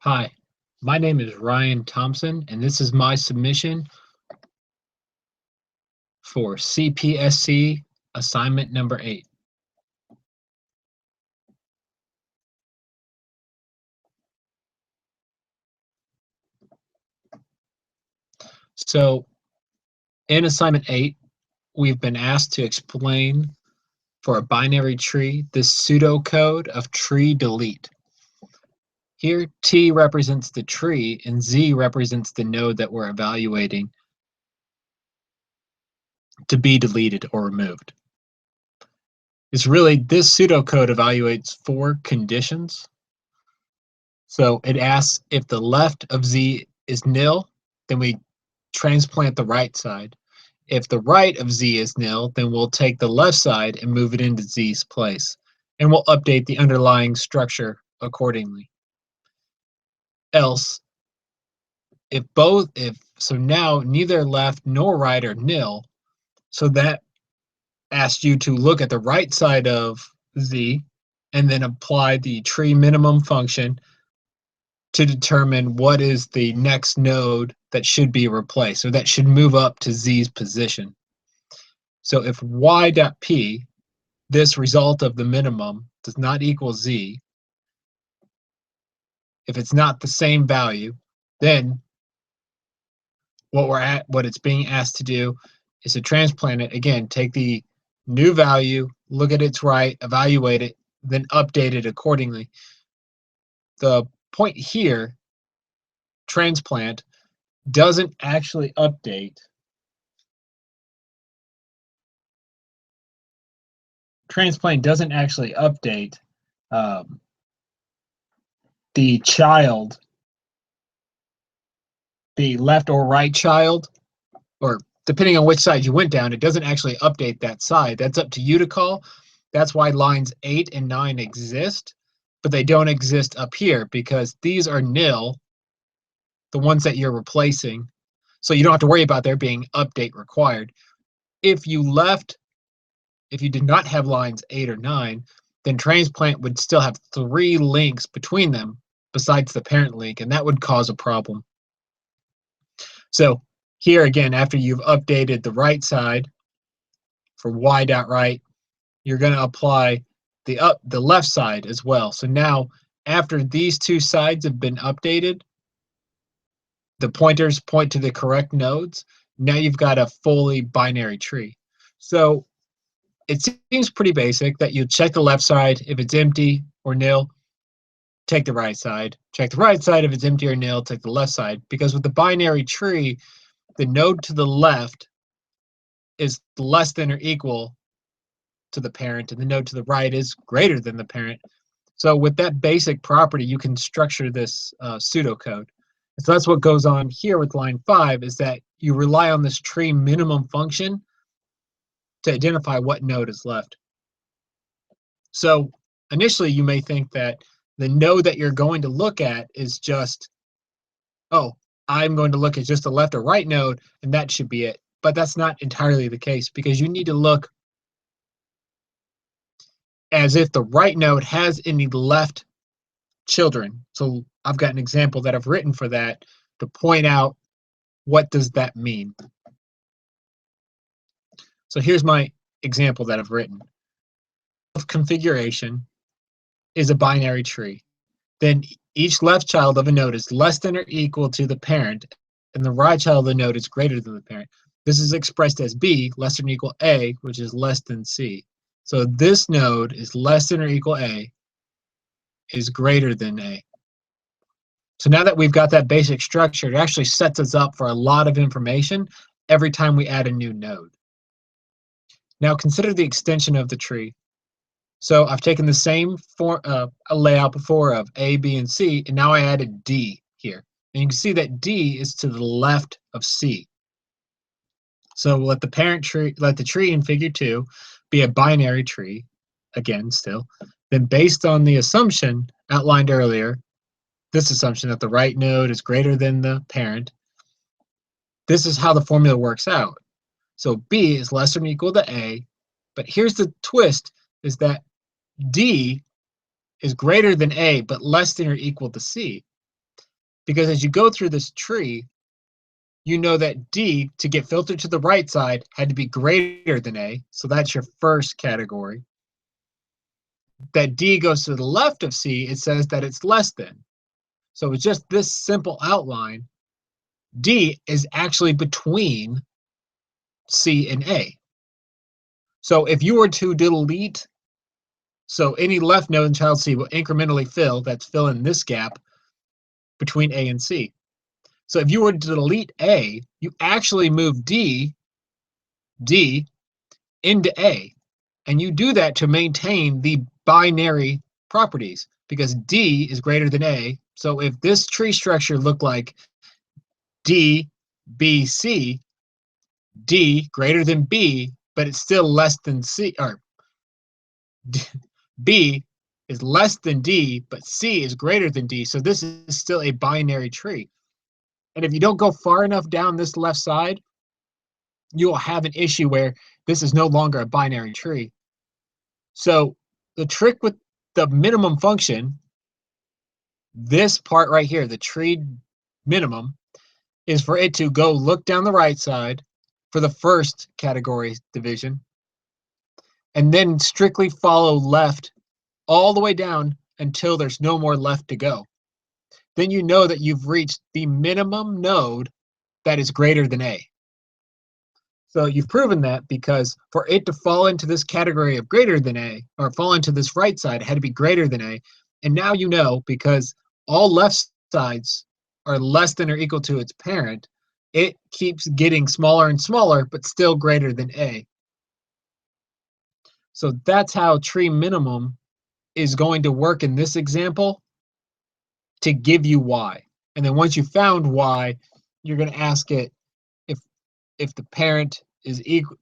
Hi, my name is Ryan Thompson, and this is my submission for CPSC assignment number 8. So, in assignment 8, we've been asked to explain for a binary tree the pseudocode of tree delete. Here, T represents the tree and Z represents the node that we're evaluating to be deleted or removed. It's really this pseudocode evaluates 4 conditions. So it asks if the left of Z is nil, then we transplant the right side. If the right of Z is nil, then we'll take the left side and move it into Z's place. And we'll update the underlying structure accordingly. Else, so now neither left nor right are nil, so that asks you to look at the right side of Z and then apply the tree minimum function to determine what is the next node that should be replaced, or that should move up to Z's position. So if y.p, this result of the minimum, does not equal Z, if it's not the same value, then what it's being asked to do is to transplant it. Again, take the new value, look at its right, evaluate it, then update it accordingly. The point here, transplant, doesn't actually update. Transplant doesn't actually update the child, the left or right child, or depending on which side you went down, it doesn't actually update that side. That's up to you to call. That's why lines 8 and 9 exist, but they don't exist up here because these are nil, the ones that you're replacing. So you don't have to worry about there being update required. If you did not have lines 8 or 9, then transplant would still have 3 links between them besides the parent link, and that would cause a problem. So here again, after you've updated the right side for y.right, you're going to apply the left side as well. So now, after these 2 sides have been updated, the pointers point to the correct nodes. Now you've got a fully binary tree. So it seems pretty basic that you check the left side if it's empty or nil, take the right side. Check the right side if it's empty or nil, take the left side. Because with the binary tree, the node to the left is less than or equal to the parent, and the node to the right is greater than the parent. So with that basic property, you can structure this pseudocode. And so that's what goes on here with line 5, is that you rely on this tree minimum function to identify what node is left. So initially, you may think that the node that you're going to look at is just, oh, I'm going to look at just the left or right node, and that should be it. But that's not entirely the case, because you need to look as if the right node has any left children. So I've got an example that I've written for that to point out what does that mean. So here's my example that I've written. If configuration is a binary tree, then each left child of a node is less than or equal to the parent, and the right child of the node is greater than the parent. This is expressed as B less than or equal A, which is less than C. So this node is less than or equal A, is greater than A. So now that we've got that basic structure, it actually sets us up for a lot of information every time we add a new node. Now consider the extension of the tree. So I've taken the same layout before of A, B, and C, and now I added D here. And you can see that D is to the left of C. So let the tree in figure 2 be a binary tree, again still. Then based on the assumption outlined earlier, this assumption that the right node is greater than the parent, this is how the formula works out. So B is less than or equal to A, but here's the twist, is that D is greater than A, but less than or equal to C. because as you go through this tree, you know that D, to get filtered to the right side, had to be greater than A. So that's your first category. That D goes to the left of C, it says that it's less than. So it's just this simple outline. D is actually between C and A. So if you were to delete, so any left node in child C will incrementally fill, that's fill in this gap between A and C. So if you were to delete A, you actually move D into A. And you do that to maintain the binary properties because D is greater than A. So if this tree structure looked like D, B, C, D greater than B, but it's still less than C, or B is less than D, but C is greater than D. So this is still a binary tree. And if you don't go far enough down this left side, you will have an issue where this is no longer a binary tree. So the trick with the minimum function, this part right here, the tree minimum, is for it to go look down the right side for the first category division, and then strictly follow left all the way down until there's no more left to go. Then you know that you've reached the minimum node that is greater than A. So you've proven that because for it to fall into this category of greater than A, or fall into this right side, it had to be greater than A. And now you know, because all left sides are less than or equal to its parent, it keeps getting smaller and smaller, but still greater than A. So that's how tree minimum is going to work in this example to give you Y. And then once you found Y, you're going to ask it if the parent is equal,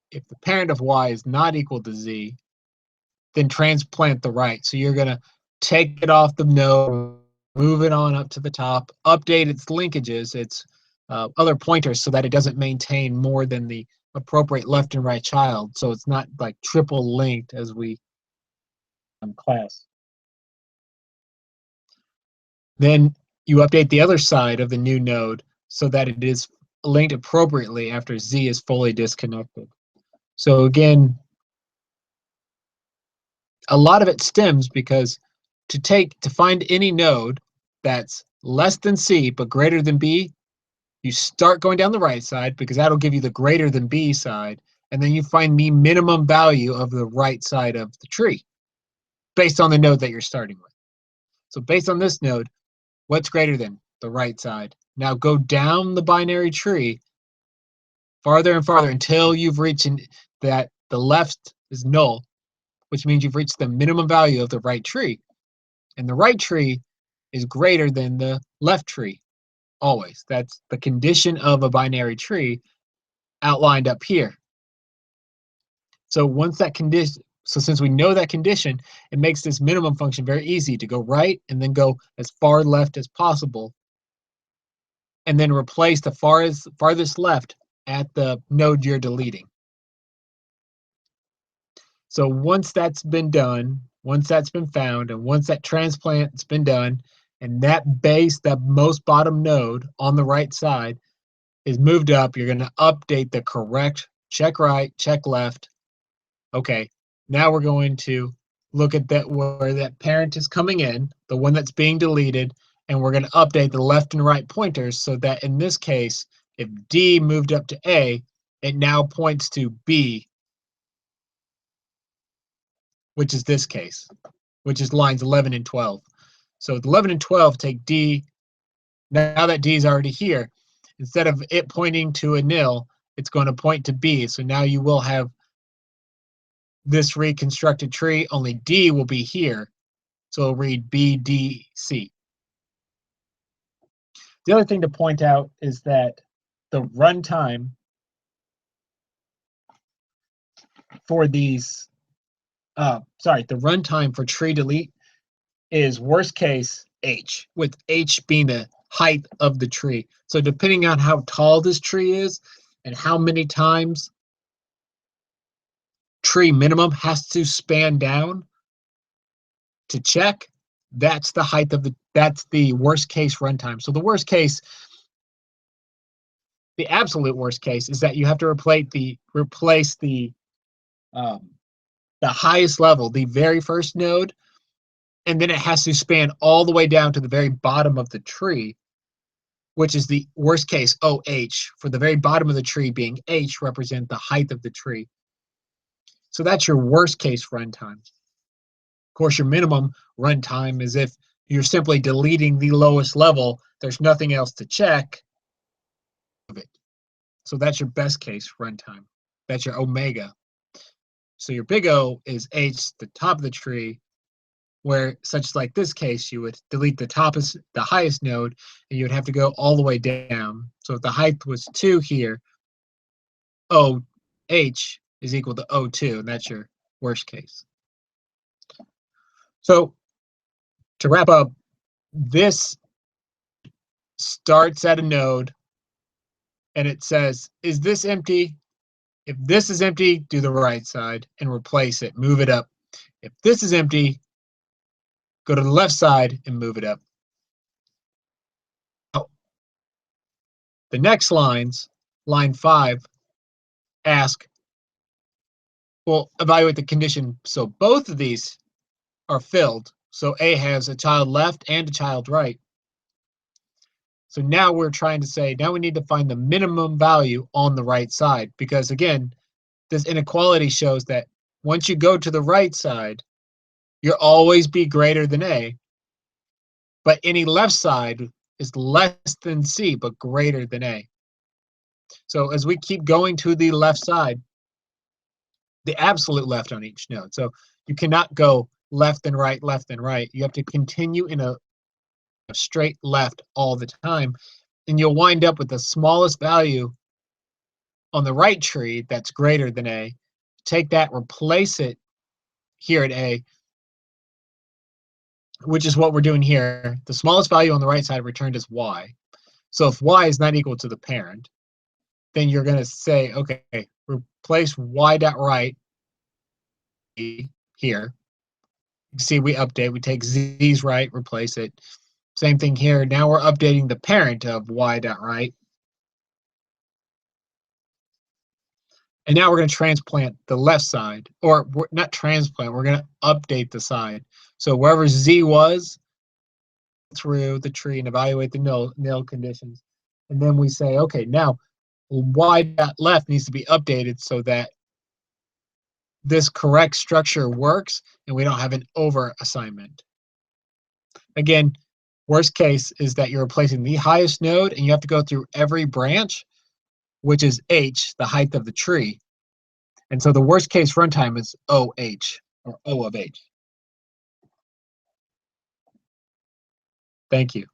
if the parent of Y is not equal to Z, then transplant the right. So you're going to take it off the node, move it on up to the top, update its linkages, its other pointers, so that it doesn't maintain more than the appropriate left and right child. So it's not like triple linked as we class. Then you update the other side of the new node so that it is linked appropriately after Z is fully disconnected. So again, a lot of it stems because to find any node that's less than C but greater than B, you start going down the right side because that'll give you the greater than B side, and then you find the minimum value of the right side of the tree based on the node that you're starting with. So based on this node, what's greater than the right side? Now go down the binary tree farther and farther until you've reached that the left is null, which means you've reached the minimum value of the right tree. And the right tree is greater than the left tree, always. That's the condition of a binary tree outlined up here. So once that condition, so since we know that condition, it makes this minimum function very easy to go right and then go as far left as possible, and then replace the farthest left at the node you're deleting. So once that's been done, once that's been found, and once that transplant's been done, and that base, that most bottom node on the right side is moved up, you're going to update the correct check right, check left. Okay, now we're going to look at that where that parent is coming in, the one that's being deleted, and we're going to update the left and right pointers so that in this case, if D moved up to A, it now points to B, which is this case, which is lines 11 and 12. So 11 and 12 take D. Now that D is already here, instead of it pointing to a nil, it's going to point to B. So now you will have this reconstructed tree, only D will be here. So it'll read B, D, C. The other thing to point out is that the runtime for these, the runtime for tree delete is worst case H, with H being the height of the tree. So depending on how tall this tree is and how many times tree minimum has to span down to check, that's the height of that's the worst case runtime. So the worst case, the absolute worst case is that you have to replace the highest level, the very first node, and then it has to span all the way down to the very bottom of the tree, which is the worst case OH, for the very bottom of the tree being H represent the height of the tree. So that's your worst case runtime. Of course, your minimum runtime is if you're simply deleting the lowest level, there's nothing else to check. So that's your best case runtime. That's your omega. So your big O is H, the top of the tree, where such like this case, you would delete the highest node, and you would have to go all the way down. So if the height was 2 here, OH is equal to O2, and that's your worst case. So to wrap up, this starts at a node, and it says, is this empty? If this is empty, do the right side and replace it, move it up. If this is empty, go to the left side and move it up. The next lines, line 5, ask, well, evaluate the condition. So both of these are filled. So A has a child left and a child right. So now we're trying to say, now we need to find the minimum value on the right side, because again, this inequality shows that once you go to the right side, you'll always be greater than A, but any left side is less than C, but greater than A. So as we keep going to the left side, the absolute left on each node. So you cannot go left and right, left and right. You have to continue in a straight left all the time, and you'll wind up with the smallest value on the right tree that's greater than A. Take that, replace it here at A, which is what we're doing here. The smallest value on the right side returned is Y. So if Y is not equal to the parent, then you're going to say, okay, replace Y dot right here. You see, we update, we take Z's right, replace it. Same thing here. Now we're updating the parent of Y dot right. And now we're going to transplant the left side, or not transplant, we're going to update the side. So wherever Z was, through the tree and evaluate the nil conditions. And then we say, okay, now Y dot left needs to be updated so that this correct structure works and we don't have an over assignment. Again, worst case is that you're replacing the highest node and you have to go through every branch, which is H, the height of the tree. And so the worst case runtime is OH, or O of H. Thank you.